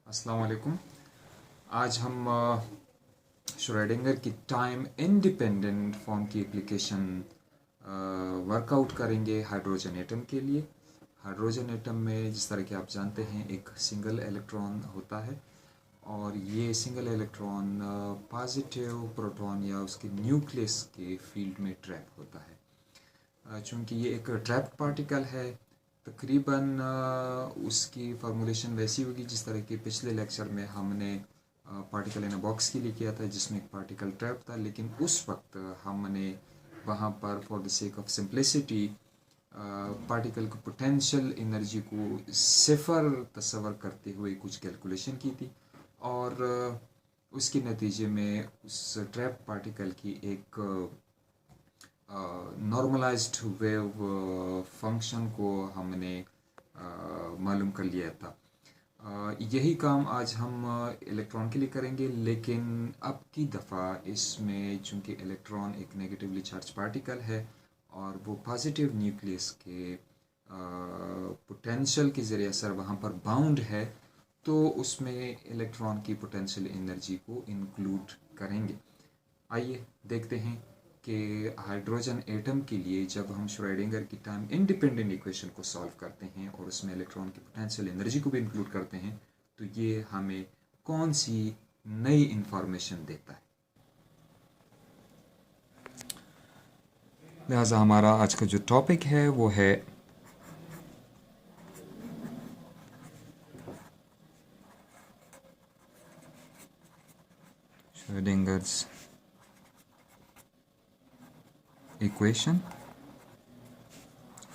अस्सलाम वालेकुम। आज हम श्रोडिंगर की टाइम इंडिपेंडेंट फॉर्म की एप्लीकेशन वर्कआउट करेंगे हाइड्रोजन एटम के लिए। हाइड्रोजन एटम में जिस तरह कि आप जानते हैं एक सिंगल इलेक्ट्रॉन होता है और ये सिंगल इलेक्ट्रॉन पॉजिटिव प्रोटॉन या उसके न्यूक्लियस के फील्ड में ट्रैप होता है। चूँकि ये एक ट्रैप्ड पार्टिकल है, तकरीबन उसकी फार्मूलेशन वैसी होगी जिस तरह की पिछले लेक्चर में हमने पार्टिकल इन अ बॉक्स के लिए किया था, जिसमें एक पार्टिकल ट्रैप था। लेकिन उस वक्त हमने वहाँ पर for the sake of simplicity particle की पोटेंशियल एनर्जी को सिफर तस्वर करते हुए कुछ कैलकुलेशन की थी और उसके नतीजे में उस ट्रैप पार्टिकल की एक नॉर्मलाइज्ड वेव फंक्शन को हमने मालूम कर लिया था। यही काम आज हम इलेक्ट्रॉन के लिए करेंगे, लेकिन अब की दफ़ा इसमें चूँकि इलेक्ट्रॉन एक नेगेटिवली चार्ज पार्टिकल है और वो पॉजिटिव न्यूक्लियस के पोटेंशियल के ज़रिए असर वहाँ पर बाउंड है, तो उसमें इलेक्ट्रॉन की पोटेंशियल एनर्जी को इंक्लूड करेंगे। आइए देखते हैं कि हाइड्रोजन एटम के लिए जब हम श्रोडिंगर की टाइम इंडिपेंडेंट इक्वेशन को सॉल्व करते हैं और उसमें इलेक्ट्रॉन की पोटेंशियल एनर्जी को भी इंक्लूड करते हैं, तो ये हमें कौन सी नई इंफॉर्मेशन देता है। लिहाजा हमारा आज का जो टॉपिक है वो है Schrödinger's equation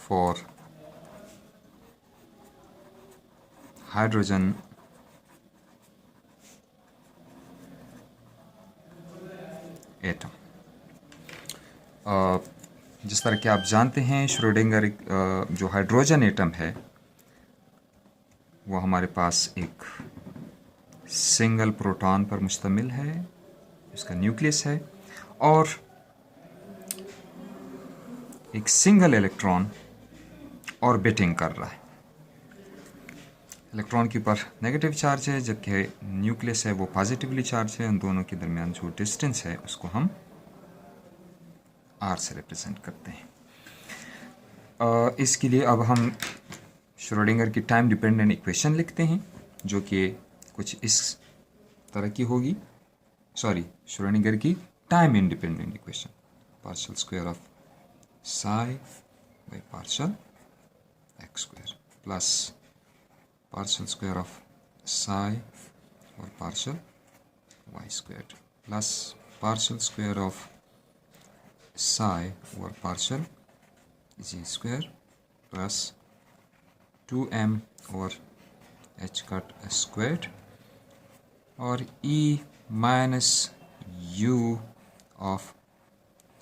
for hydrogen atom। जिस तरह कि आप जानते हैं श्रोडिंगर जो हाइड्रोजन एटम है वो हमारे पास एक सिंगल प्रोटॉन पर मुश्तमिल है, इसका न्यूक्लियस है, और एक सिंगल इलेक्ट्रॉन ऑर्बिटिंग कर रहा है। इलेक्ट्रॉन के ऊपर नेगेटिव चार्ज है जबकि न्यूक्लियस है वो पॉजिटिवली चार्ज है। उन दोनों के दरमियान जो डिस्टेंस है उसको हम r से रिप्रेजेंट करते हैं। इसके लिए अब हम श्रोडिंगर की टाइम डिपेंडेंट इक्वेशन लिखते हैं जो कि कुछ इस तरह की होगी। श्रोडिंगर की time independent equation partial square of psi by partial x square plus partial square of psi or partial y squared plus partial square of psi or partial z square plus 2m over h cut squared और e minus u of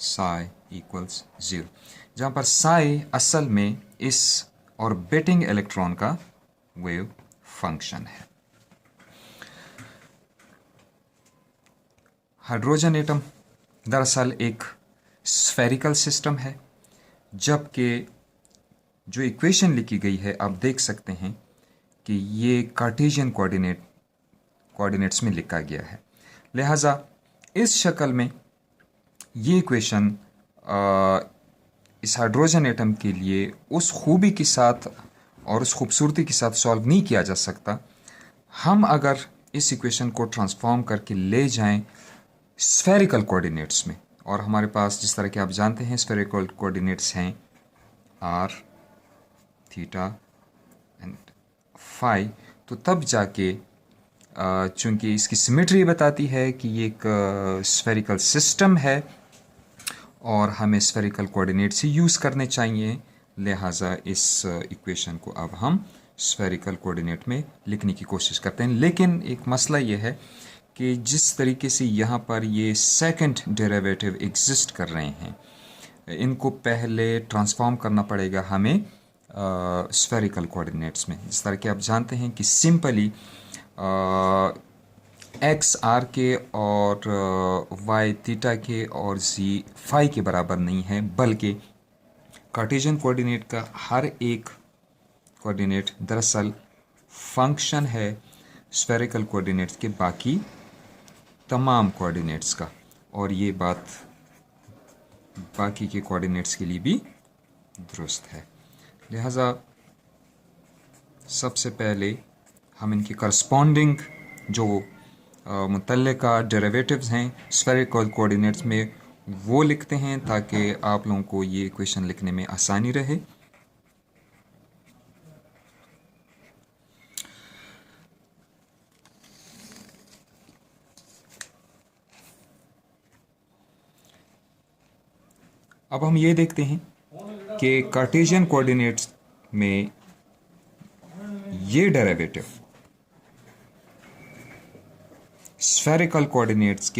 psi equals 0, जहाँ पर psi असल में इस orbiting electron का wave function है। Hydrogen atom दरअसल एक स्फेरिकल सिस्टम है, जबकि जो इक्वेशन लिखी गई है आप देख सकते हैं कि ये कार्टेशियन कोऑर्डिनेट्स में लिखा गया है। लिहाजा इस शक्ल में ये इक्वेशन इस हाइड्रोजन एटम के लिए उस खूबी के साथ और उस खूबसूरती के साथ सॉल्व नहीं किया जा सकता। हम अगर इस इक्वेशन को ट्रांसफॉर्म करके ले जाएं स्फेरिकल कोऑर्डिनेट्स में, और हमारे पास जिस तरह के आप जानते हैं स्फेरिकल कोऑर्डिनेट्स हैं r, थीटा एंड फाई, तो तब जाके चूँकि इसकी सिमेट्री बताती है कि ये एक स्फेरिकल सिस्टम है और हमें स्फेरिकल कोऑर्डिनेट्स ही यूज़ करने चाहिए। लिहाजा इस इक्वेशन को अब हम स्फेरिकल कोऑर्डिनेट में लिखने की कोशिश करते हैं। लेकिन एक मसला ये है कि जिस तरीके से यहाँ पर ये सेकंड डेरिवेटिव एग्जिस्ट कर रहे हैं, इनको पहले ट्रांसफॉर्म करना पड़ेगा हमें स्फेरिकल कोऑर्डिनेट्स में। जिस तरह कि आप जानते हैं कि सिंपली एक्स आर के और वाई थीटा के और जी फाई के बराबर नहीं है, बल्कि कार्टेशियन कोऑर्डिनेट का हर एक कोऑर्डिनेट दरअसल फंक्शन है स्फेरिकल कोऑर्डिनेट्स के बाकी तमाम कोऑर्डिनेट्स का, और ये बात बाकी के कोऑर्डिनेट्स के लिए भी दुरुस्त है। लिहाजा सबसे पहले हम इनके करस्पॉन्डिंग जो मुतल्लिका डेरिवेटिव्स हैं स्फेरिकल कोऑर्डिनेट्स में वो लिखते हैं ताकि आप लोगों को ये क्वेश्चन लिखने में आसानी रहे। अब हम ये देखते हैं कि कार्टेशियन कोऑर्डिनेट्स में ये डेरिवेटिव स्फेरिकल कोऑर्डिनेट्स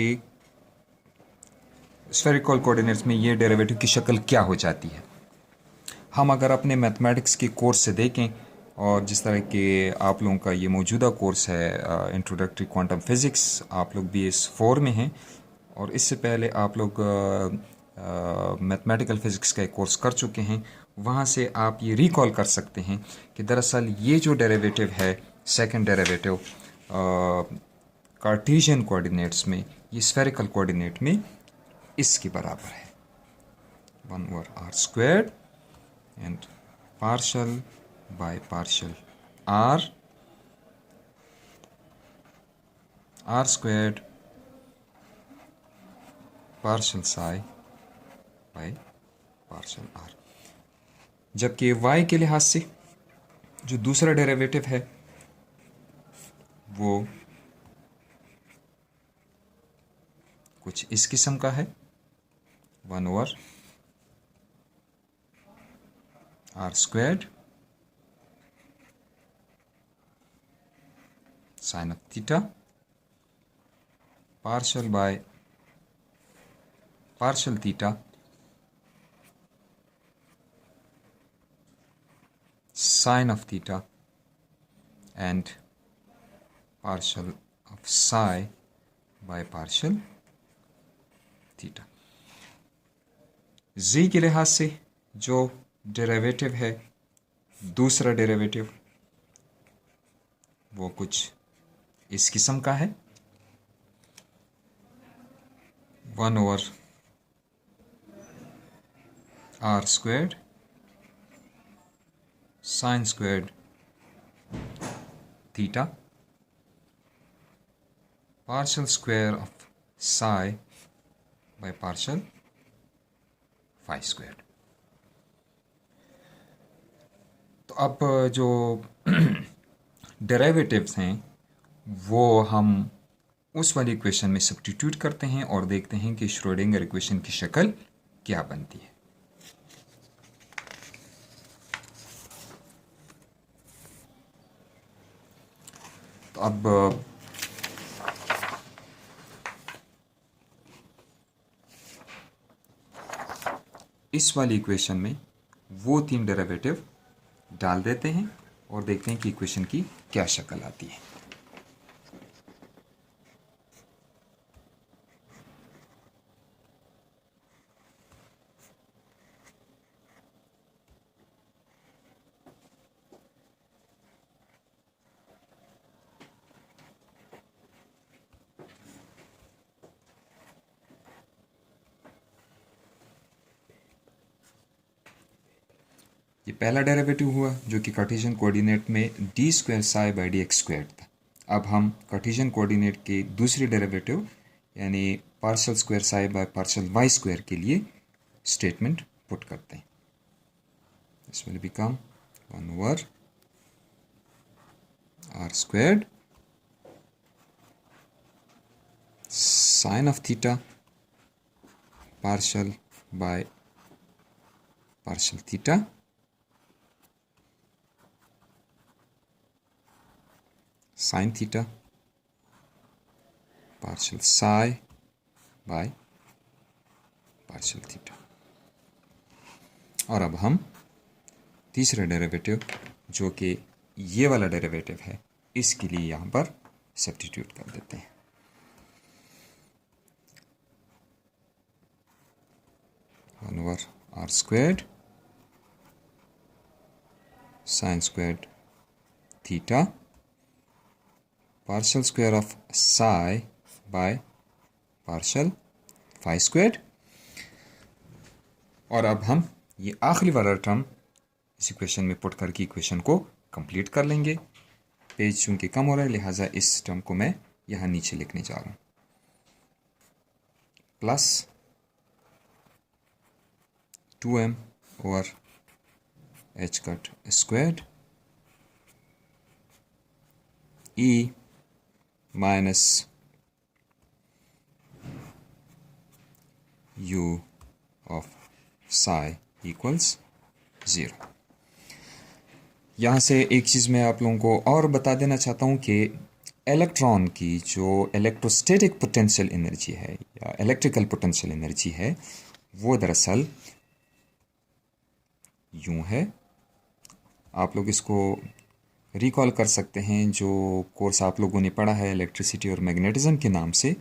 में ये डेरिवेटिव की शक्ल क्या हो जाती है। हम अगर अपने मैथमेटिक्स के कोर्स से देखें, और जिस तरह के आप लोगों का ये मौजूदा कोर्स है इंट्रोडक्टरी क्वांटम फिज़िक्स, आप लोग BS4 में हैं, और इससे पहले आप लोग मैथमेटिकल फ़िज़िक्स का एक कोर्स कर चुके हैं। वहाँ से आप ये रिकॉल कर सकते हैं कि दरअसल ये जो डेरिवेटिव है सेकंड डेरिवेटिव कार्टेशियन कोऑर्डिनेट्स में, ये स्फेरिकल कोऑर्डिनेट में इसके बराबर है 1/r² and partial by partial r² partial psi by partial r। जबकि y के लिहाज से जो दूसरा डेरिवेटिव है वो कुछ इस किस्म का है 1/r² sine of theta partial by partial theta sine of theta and partial of psi by partial theta. z के लिहाज से जो डेरिवेटिव है दूसरा डेरिवेटिव वो कुछ इस किस्म का है 1/r² sine squared theta partial square of psi by partial phi squared. तो अब जो डेरिवेटिव्स हैं वो हम उस वाली इक्वेशन में सब्स्टिट्यूट करते हैं और देखते हैं कि श्रोडिंगर इक्वेशन की शक्ल क्या बनती है। तो अब इस वाली इक्वेशन में वो तीन डेरिवेटिव डाल देते हैं और देखते हैं कि इक्वेशन की क्या शक्ल आती है। ये पहला डेरिवेटिव हुआ जो कि कार्टेशियन कोऑर्डिनेट में d² साई बाई dx² था। अब हम कार्टेशियन कोऑर्डिनेट के दूसरे डेरिवेटिव यानी partial square psi by partial y² के लिए स्टेटमेंट पुट करते हैं। This will become 1/r² sine of theta partial by partial theta sine theta partial psi by partial theta. और अब हम तीसरा डेरिवेटिव जो कि ये वाला डेरिवेटिव है इसके लिए यहाँ पर सब्स्टिट्यूट कर देते हैं। 1/r² sine squared theta partial square of psi by partial phi squared. और अब हम ये आखिरी वाला टर्म इस इक्वेशन में पुट करके इक्वेशन को कंप्लीट कर लेंगे। पेज चूंकि कम हो रहा है लिहाजा इस टर्म को मैं यहाँ नीचे लिखने जा रहा हूँ। Plus 2m over h cut squared e minus u of Sai equals 0। यहाँ से एक चीज़ मैं आप लोगों को और बता देना चाहता हूँ कि इलेक्ट्रॉन की जो इलेक्ट्रोस्टैटिक पोटेंशियल एनर्जी है या इलेक्ट्रिकल पोटेंशियल एनर्जी है वो दरअसल यूँ है। आप लोग इसको रिकॉल कर सकते हैं, जो कोर्स आप लोगों ने पढ़ा है इलेक्ट्रिसिटी और मैग्नेटिज्म के नाम से,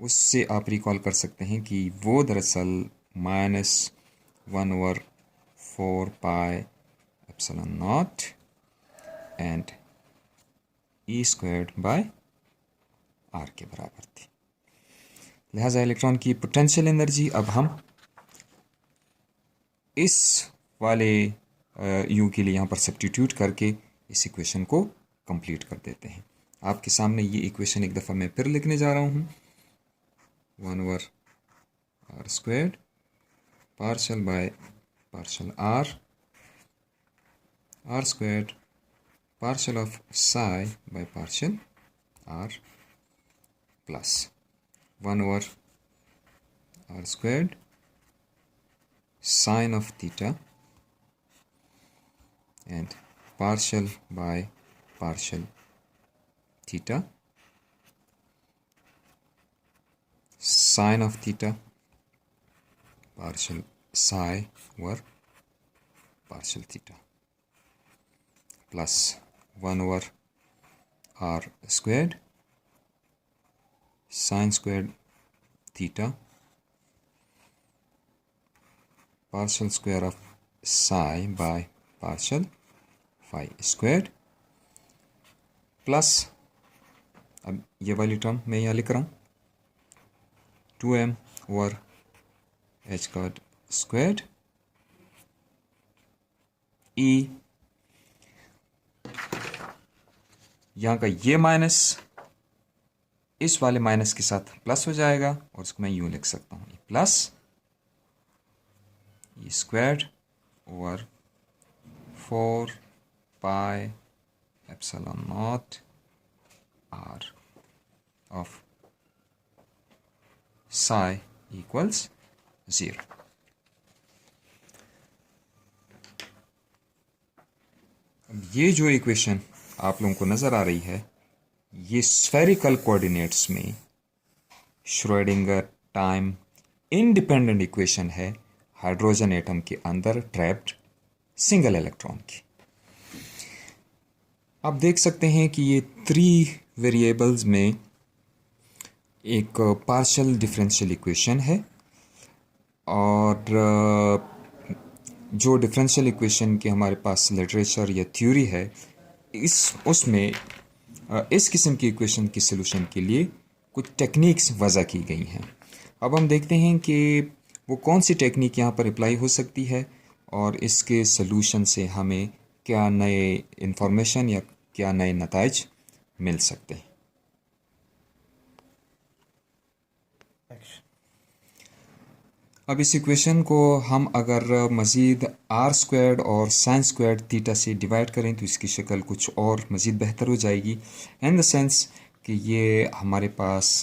उससे आप रिकॉल कर सकते हैं कि वो दरअसल -1/4 pi epsilon naught and e squared by r के बराबर थी। लिहाजा इलेक्ट्रॉन की पोटेंशियल एनर्जी अब हम इस वाले यू के लिए यहाँ पर सब्स्टिट्यूट करके इस इक्वेशन को कंप्लीट कर देते हैं। आपके सामने ये इक्वेशन एक दफ़ा मैं फिर लिखने जा रहा हूँ। 1/r squared partial by partial r squared partial of psi by partial r plus 1/r squared sine of theta and partial by partial theta sine of theta partial psi over partial theta plus 1/r squared sine squared theta partial square of psi by partial phi squared plus अब ये वाली term मैं यहाँ लिख रहा हूँ 2m over h cut squared e यहाँ का ये माइनस इस वाले माइनस के साथ प्लस हो जाएगा और इसको मैं यूँ लिख सकता हूँ plus e squared over 4 pi epsilon not r of psi equals 0। अब ये जो इक्वेशन आप लोगों को नज़र आ रही है ये स्फेरिकल कोऑर्डिनेट्स में श्रोडिंगर टाइम इंडिपेंडेंट इक्वेशन है हाइड्रोजन एटम के अंदर ट्रैप्ड सिंगल इलेक्ट्रॉन की। आप देख सकते हैं कि ये 3 वेरिएबल्स में एक पार्शियल डिफरेंशियल इक्वेशन है और जो डिफरेंशियल इक्वेशन के हमारे पास लिटरेचर या थ्योरी है उसमें इस किस्म की इक्वेशन की सलूशन के लिए कुछ टेक्निक्स वज़ा की गई हैं। अब हम देखते हैं कि वो कौन सी टेक्निक यहाँ पर अप्लाई हो सकती है और इसके सलूशन से हमें क्या नए इंफॉर्मेशन या क्या नए नताइज मिल सकते हैं। अब इस इक्वेशन को हम अगर मज़ीद आर स्क्वायर्ड और साइन स्क्वायर्ड थीटा से डिवाइड करें तो इसकी शक्ल कुछ और मज़ीद बेहतर हो जाएगी इन द सेंस कि ये हमारे पास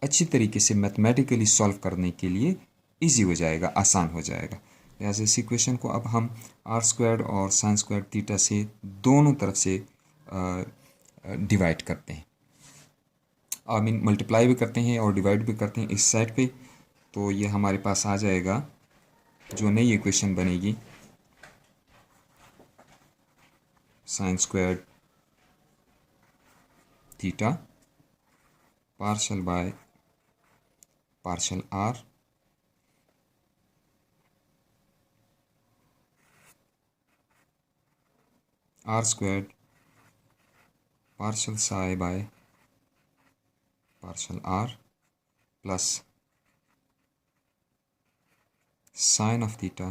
अच्छी तरीके से मैथमेटिकली सॉल्व करने के लिए इजी हो जाएगा, आसान हो जाएगा। लिहाजा इस इक्वेशन को अब हम आर स्क्वायर्ड और साइन स्क्वायर्ड थीटा से दोनों तरफ से डिवाइड करते हैं, आई मीन मल्टीप्लाई भी करते हैं और डिवाइड भी करते हैं इस साइड पे। तो ये हमारे पास आ जाएगा जो नई इक्वेशन बनेगी sine squared theta partial by partial r squared partial psi by partial r plus sine of theta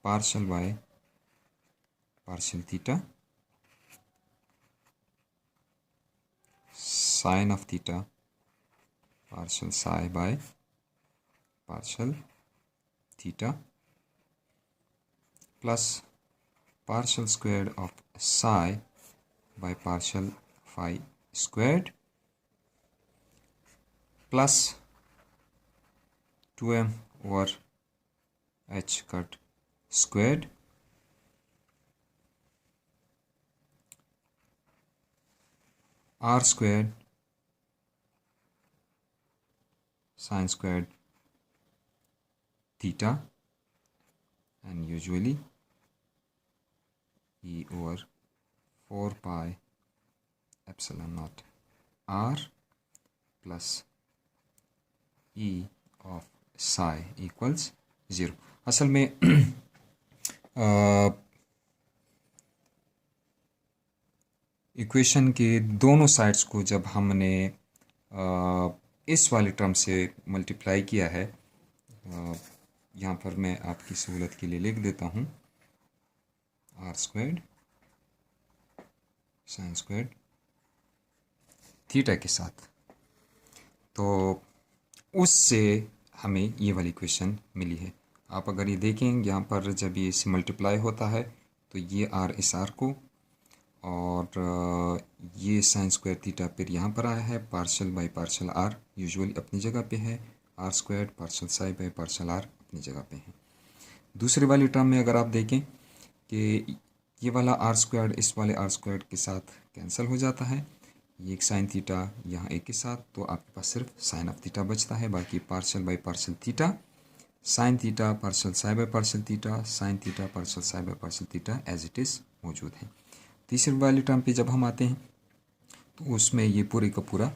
partial by partial theta sine of theta partial psi by partial theta plus partial squared of psi by partial phi squared plus 2m over h cut squared r squared sine squared theta and usually e over 4 pi epsilon naught r plus e of psi equals 0। असल में equation के दोनों sides को जब हमने इस वाले term से मल्टीप्लाई किया है, यहाँ पर मैं आपकी सहूलत के लिए लिख देता हूँ r squared sine squared theta के साथ, तो उससे हमें ये वाली इक्वेशन मिली है। आप अगर ये देखें यहाँ पर जब ये इससे मल्टीप्लाई होता है तो ये आर इस आर को और ये साइन स्क्वायर थीटा फिर यहाँ पर आया है, partial by partial r usually अपनी जगह पे है, r square partial psi by partial r अपनी जगह पे है। दूसरी वाली टर्म में अगर आप देखें कि ये वाला आर स्क्वायर इस वाले आर स्क्वायर के साथ कैंसिल हो जाता है, ये एक साइन थीटा यहाँ एक के साथ, तो आपके पास सिर्फ साइन ऑफ थीटा बचता है। बाकी partial by partial theta sine theta partial psi by partial theta sine theta partial psi by partial theta as it is मौजूद है। तीसरी वाली टर्म पे जब हम आते हैं तो उसमें ये पूरे का पूरा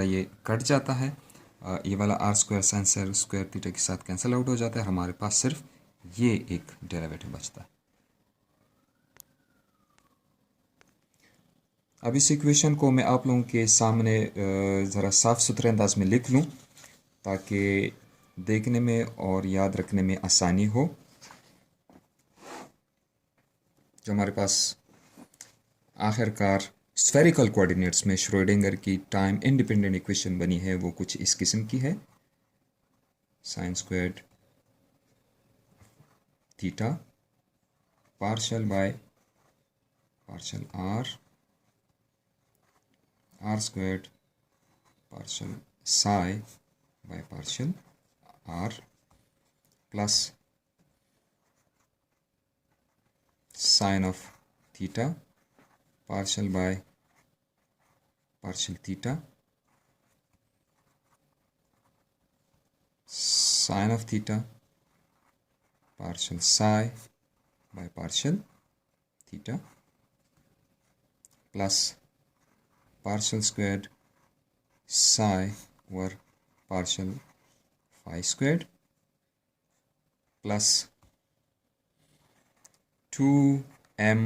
ये कट जाता है, ये वाला r square sine square theta के साथ कैंसिल आउट हो जाता है, हमारे पास सिर्फ ये एक डेरिवेटिव बचता है। अब इस इक्वेशन को मैं आप लोगों के सामने ज़रा साफ़ सुथरे अंदाज में लिख लूँ ताकि देखने में और याद रखने में आसानी हो। जो हमारे पास आखिरकार स्फेरिकल कोऑर्डिनेट्स में श्रोडिंगर की टाइम इंडिपेंडेंट इक्वेशन बनी है वो कुछ इस किस्म की है, sine squared theta partial by partial r squared partial psi by partial r plus sine of theta partial by partial theta sine of theta partial psi by partial theta plus partial squared psi over partial phi squared plus 2m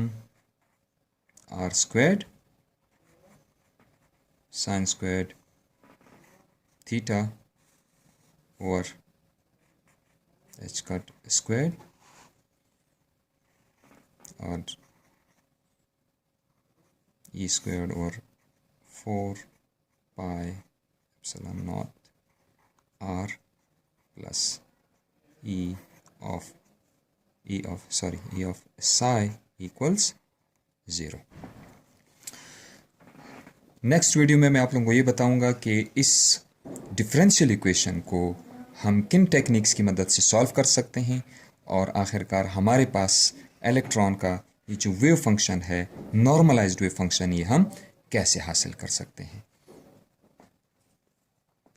r squared sin squared theta over h cut squared और e squared over 4 pi epsilon naught r plus e of psi equals 0। Next video में मैं आप लोगों को ये बताऊंगा कि इस डिफरेंशियल इक्वेशन को हम किन टेक्निक्स की मदद से सॉल्व कर सकते हैं और आखिरकार हमारे पास इलेक्ट्रॉन का ये जो वेव फंक्शन है, नॉर्मलाइज्ड वेव फंक्शन, ये हम कैसे हासिल कर सकते हैं।